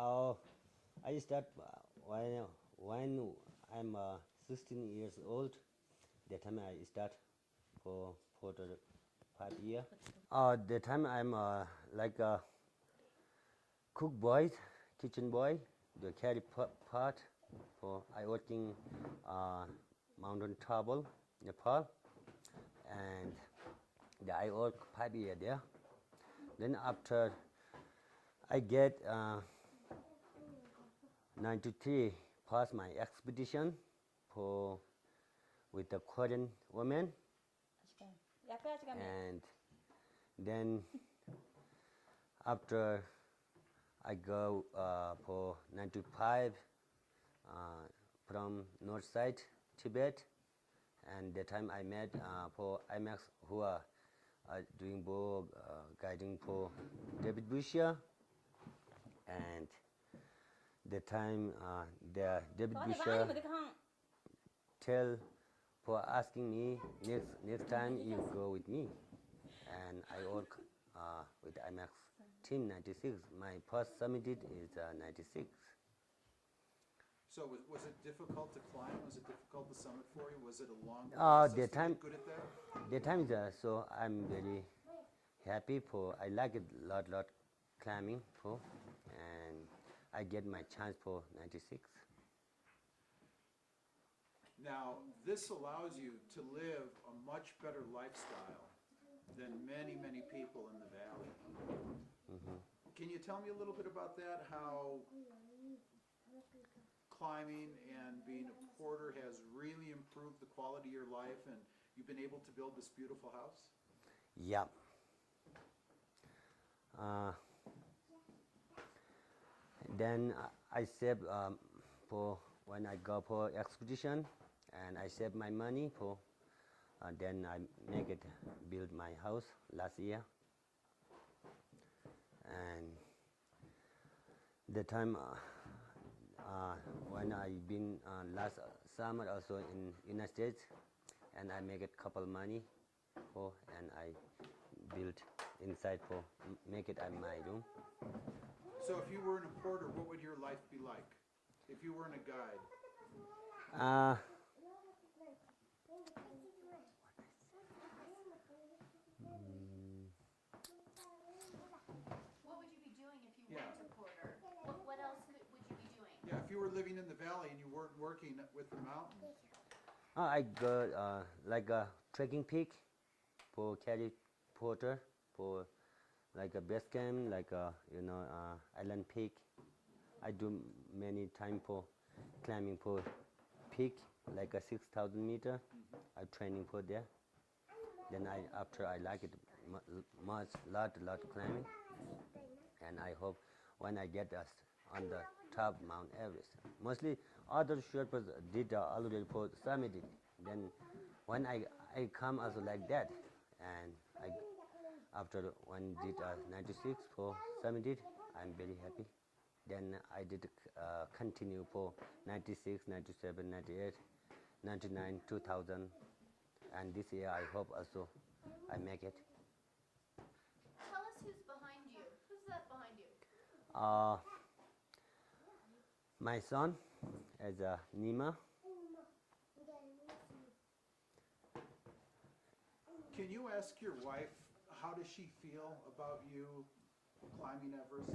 I start when I'm 16 years old. That time I start for the 5 year. That time I'm like a cook boy, kitchen boy. The carry part for I working mountain travel Nepal, and I work 5 year there. Then after I get 93 pass my expedition for with the Korean woman, and then after I go for 95 from north side Tibet, and that time I met for Imax who are doing bow guiding for David Busher, and the time the David Busher tell for asking me next time you go with me, and I work with Imax team 96. My first summited is 96. So was it difficult to climb? Was it difficult to summit for you? Was it a long The process to time get good at that? the time is so I'm very happy for I like it lot climbing for, and I get my chance for 96. Now, this allows you to live a much better lifestyle than many, many people in the valley. Can you tell me a little bit about that? How climbing and being a porter has really improved the quality of your life, and you've been able to build this beautiful house? Yeah. Then I save for when I go for expedition, and I save my money for. Then I make it build my house last year, and the time when I been last summer also in United States, and I make it couple money for, and I build inside for make it in my room. So if you weren't a porter, what would your life be like? If you weren't a guide? What would you be doing if you weren't a porter? What else would you be doing? Yeah, if you were living in the valley and you weren't working with the mountains. I go like a trekking peak for carry porter for like a base camp, like a island peak. I do many time for climbing for peak like a 6,000 meter. I training for there. Then after I like it much lot climbing, and I hope when I get us on the top Mount Everest. Mostly other Sherpas did already for summited. Then when I come also like that, and after when did 96 for summited, I'm very happy. Then I did continue for 96, 97, 98, 99, 2000, and this year I hope also I make it. Tell us who's behind you. Who's that behind you? My son is Nima. Can you ask your wife, how does she feel about you climbing Everest?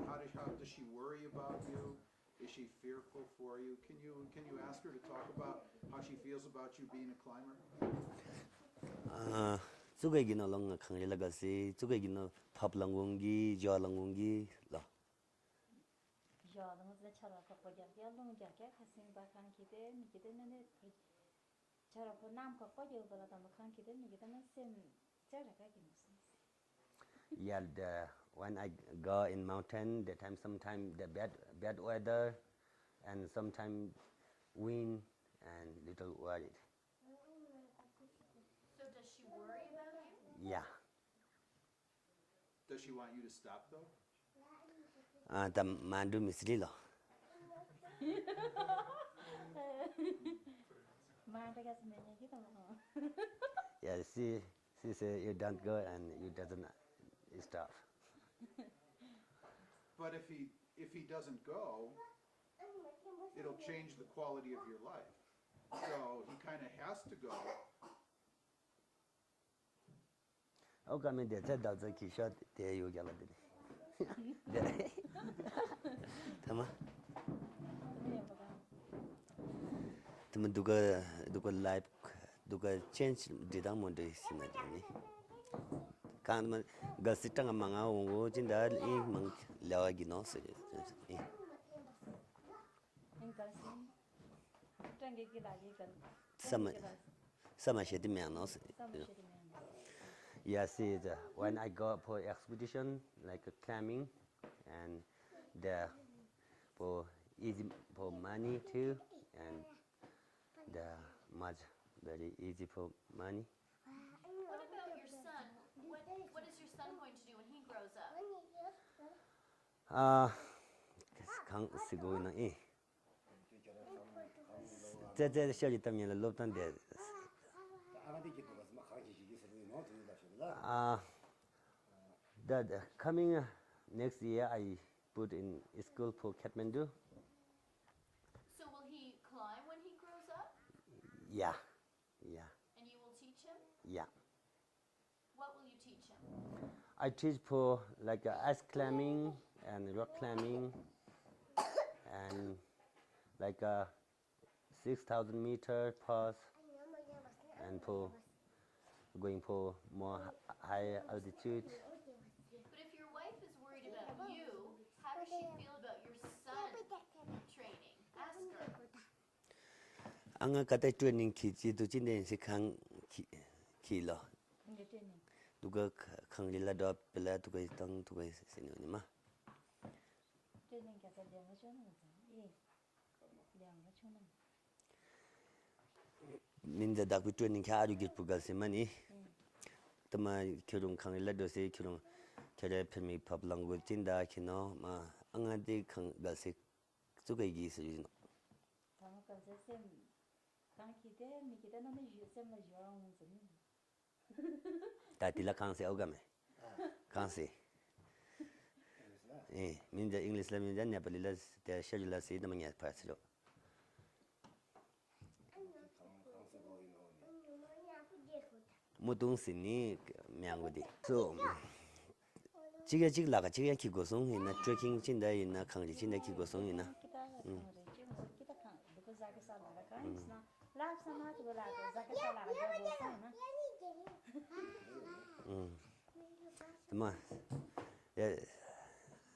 How does she worry about you? Is she fearful for you? Can you ask her to talk about how she feels about you being a climber? Zugegino long khangri lagasi, zugegino pap langwongi, jaw langwongi la. Yeah, when I go in mountain, that time sometimes the bad weather, and sometimes wind, and little worried. So does she worry about you? Yeah. Does she want you to stop though? The mandu misri lo. Yeah, she say you don't go and you doesn't stop. But if he doesn't go, it'll change the quality of your life. So he kind of has to go. 오가면 대체 다저 기셔 대요gelade. Tamam. Tamam duga life duga change didang mo de sinajani. Kan ga sitang manga wo jinda I mang lawagi no se. Sama shedi no se. Yes, when I go for expedition like climbing and the for easy for money too and the much very easy for money. What about your son? What is your son going to do when he grows up? Kang sigo na这小姐当年的老当的that coming next year I put in school for Kathmandu. So will he climb when he grows up? Yeah. And you will teach him? Yeah. What will you teach him? I teach for like ice climbing and rock climbing and like 6,000 meter pass and for going for more high altitude. But if your wife is worried about you, how does she feel about your son training? Ask her. Anga kata training ki tu chinde si khang ki lo. Duga khang lila do pela tu kai tang tu kai sinu ni ma. Training kata dia macam mana? Dia macam mana? Minda dak bi training ka adu git pugal se mani. Tama kyurung khang lila do se kyurung kyare phemi pap language chinda kino ma anga de khang gal se tu kai gi se no. Tama kalau sem kan kita ni kita nama sem la juang sini. Tati la khang se auga me. Khang se. Minda English la minda Nepali la te schedule se dama nya pa silo. Mutung sini myangudi. So chiga laga chiga ki gosong ina trekking chinda ina khangri chinda ki gosong ina. Kita kan bukan zakat salah kan? Lap sama tu belah zakat salah dia bosan na. Tama. Ya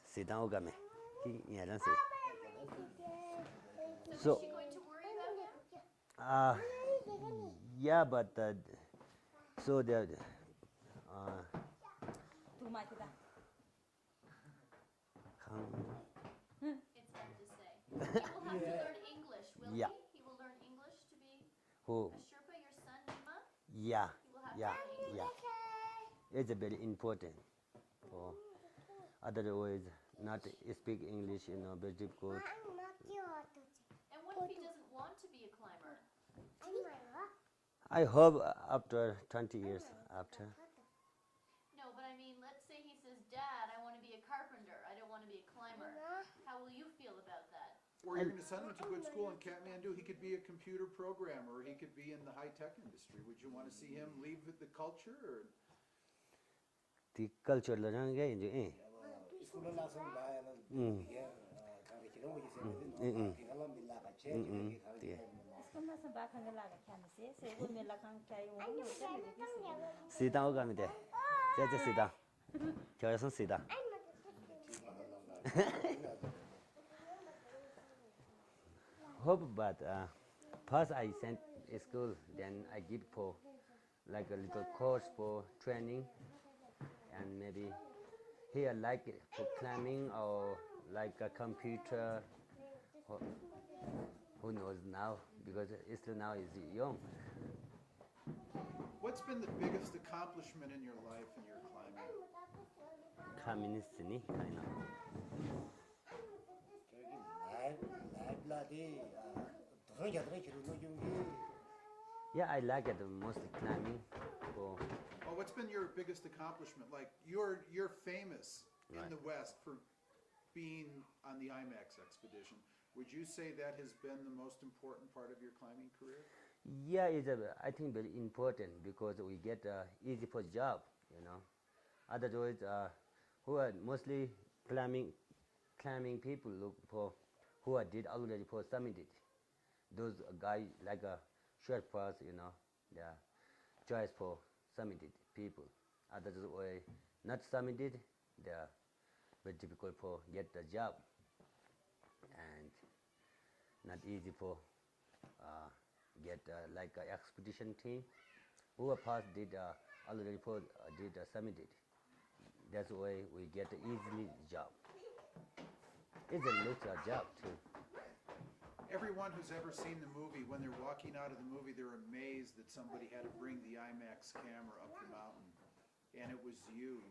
sidang oga me. Ki nya dan se. So is she going to worry about him? Yeah, but so the Tu mai kita. It's hard to say. He will have to learn English, will Yeah. he? He will learn English to be who a Sherpa, your son, Nima? yeah He will have to learn English. it's very important for otherwise not speak English very difficult. And what if he doesn't want to be a climber? I hope after 20 years after. No, but I mean, let's say he says, Dad, I want to be a carpenter. I don't want to be a climber. How will you feel about that? Or you're going to send him to good school in Kathmandu. He could be a computer programmer, or he could be in the high-tech industry. Would you want to see him leave the culture? Or? The culture la rang ge inje Sekolah sebab kan gelar kan se pun melakukan kaya orang macam ni. sidang oga me de je sidang kya san sidang hope but first I sent school then I give for like a little course for training and maybe here like for climbing or like a computer who knows now because still now is young. What's been the biggest accomplishment in your life in your climbing? Communist ni kind of. Yeah, I like it mostly climbing. For What's been your biggest accomplishment? Like you're famous in Right. the West for being on the Imax expedition, would you say that has been the most important part of your climbing career? Yeah, it's I think very important because we get easy for job, you know. Otherwise, who are mostly climbing people look for who are did already for summited. Those guys like Sherpas, you know, they are choice for summited people. Others way not summited, they are very difficult for get the job and not easy for get like expedition team who are past did already for did summited. That's why we get easily job. It looks a job too. Everyone who's ever seen the movie, when they're walking out of the movie, they're amazed that somebody had to bring the Imax camera up the mountain, and it was you.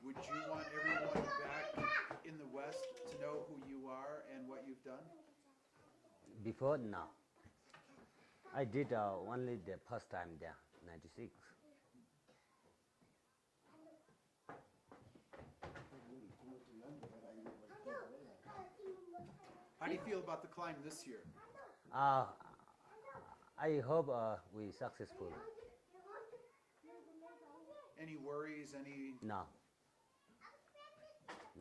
Would you want everyone back in the West to know who you are and what you've done? Before now, I did only the first time there, 96. How do you feel about the climb this year? I hope we successful. Any worries? Any? No,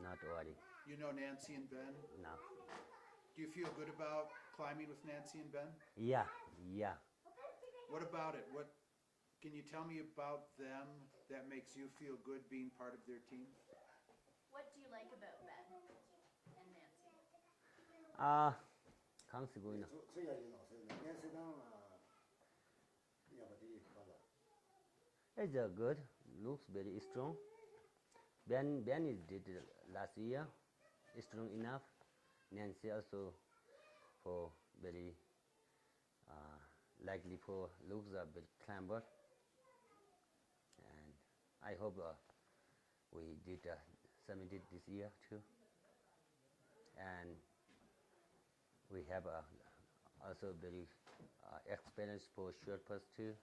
not worry. You know Nancy and Ben? No. Do you feel good about climbing with Nancy and Ben? Yeah. What about it? What can you tell me about them that makes you feel good being part of their team? What do you like about Ben and Nancy? 강씨 보이나? It's good. Looks very strong. Ben is did last year, strong enough. Nancy also for very likely for looks a bit clamber. And I hope we did submitted this year too. And we have also very experienced for Sherpas too.